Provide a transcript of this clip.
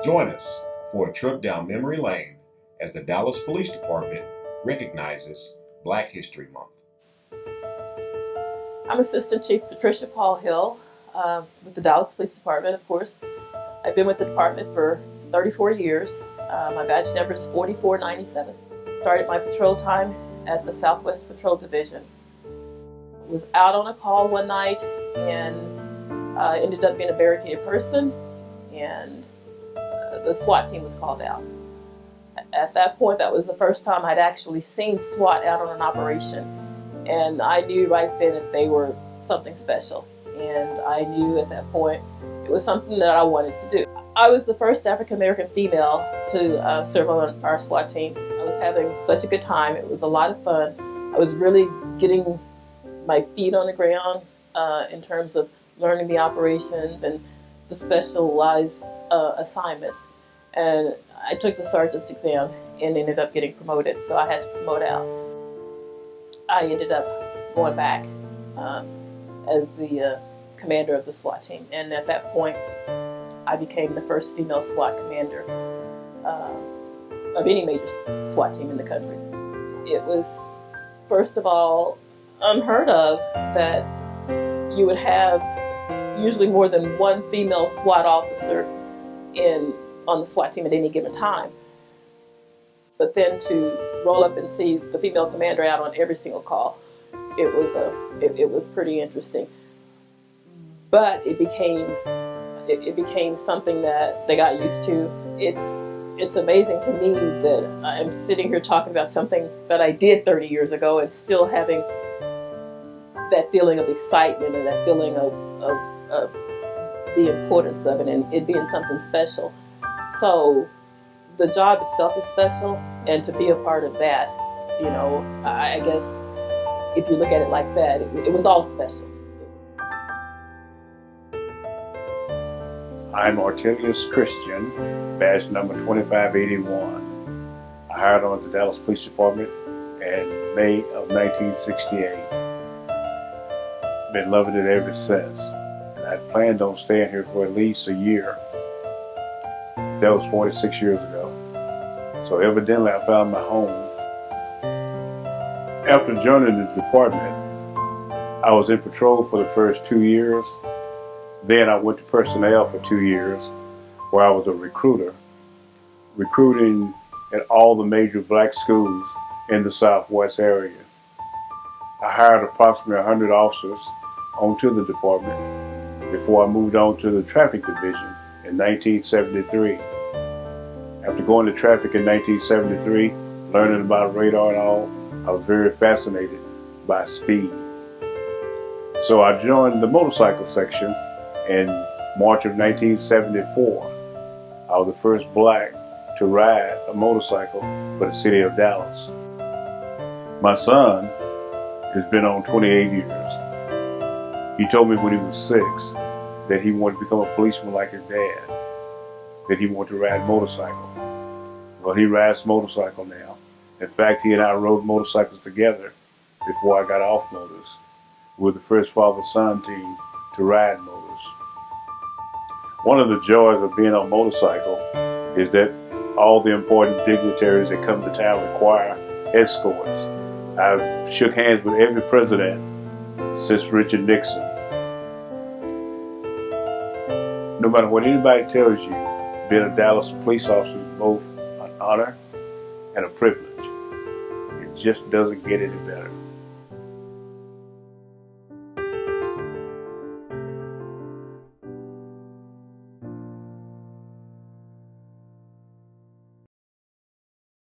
Join us for a trip down memory lane as the Dallas Police Department recognizes Black History Month. I'm Assistant Chief Patricia Paulhill with the Dallas Police Department, of course. I've been with the department for 34 years. My badge number is 4497. Started my patrol time at the Southwest Patrol Division. Was out on a call one night and ended up being a barricaded person, and the SWAT team was called out. At that point, that was the first time I'd actually seen SWAT out on an operation, and I knew right then that they were something special, and I knew at that point it was something that I wanted to do. I was the first African-American female to serve on our SWAT team. I was having such a good time. It was a lot of fun. I was really getting my feet on the ground in terms of learning the operations and the specialized assignments. And I took the sergeant's exam and ended up getting promoted, so I had to promote out. I ended up going back as the commander of the SWAT team, and at that point I became the first female SWAT commander of any major SWAT team in the country. It was, first of all, unheard of that you would have usually more than one female SWAT officer on the SWAT team at any given time. But then to roll up and see the female commander out on every single call, it was pretty interesting. But it became something that they got used to. It's amazing to me that I'm sitting here talking about something that I did 30 years ago and still having that feeling of excitement and that feeling of the importance of it and it being something special. So the job itself is special, and to be a part of that, you know, I guess if you look at it like that, it was all special. I'm Artealous Christian, badge number 2581. I hired on the Dallas Police Department in May of 1968. Been loving it ever since. And I planned on staying here for at least a year. That was 46 years ago. So evidently I found my home. After joining the department, I was in patrol for the first 2 years. Then I went to personnel for 2 years, where I was a recruiter, recruiting at all the major black schools in the Southwest area. I hired approximately 100 officers onto the department before I moved on to the traffic division in 1973. After going to traffic in 1973, learning about radar and all, I was very fascinated by speed. So I joined the motorcycle section in March of 1974. I was the first black to ride a motorcycle for the city of Dallas. My son has been on 28 years. He told me when he was 6 that he wanted to become a policeman like his dad, that he wanted to ride a motorcycle. Well, he rides motorcycle now. In fact, he and I rode motorcycles together before I got off motors. We were the first father-son team to ride motors. One of the joys of being on a motorcycle is that all the important dignitaries that come to town require escorts. I've shook hands with every president since Richard Nixon. No matter what anybody tells you, being a Dallas police officer is both an honor and a privilege. It just doesn't get any better.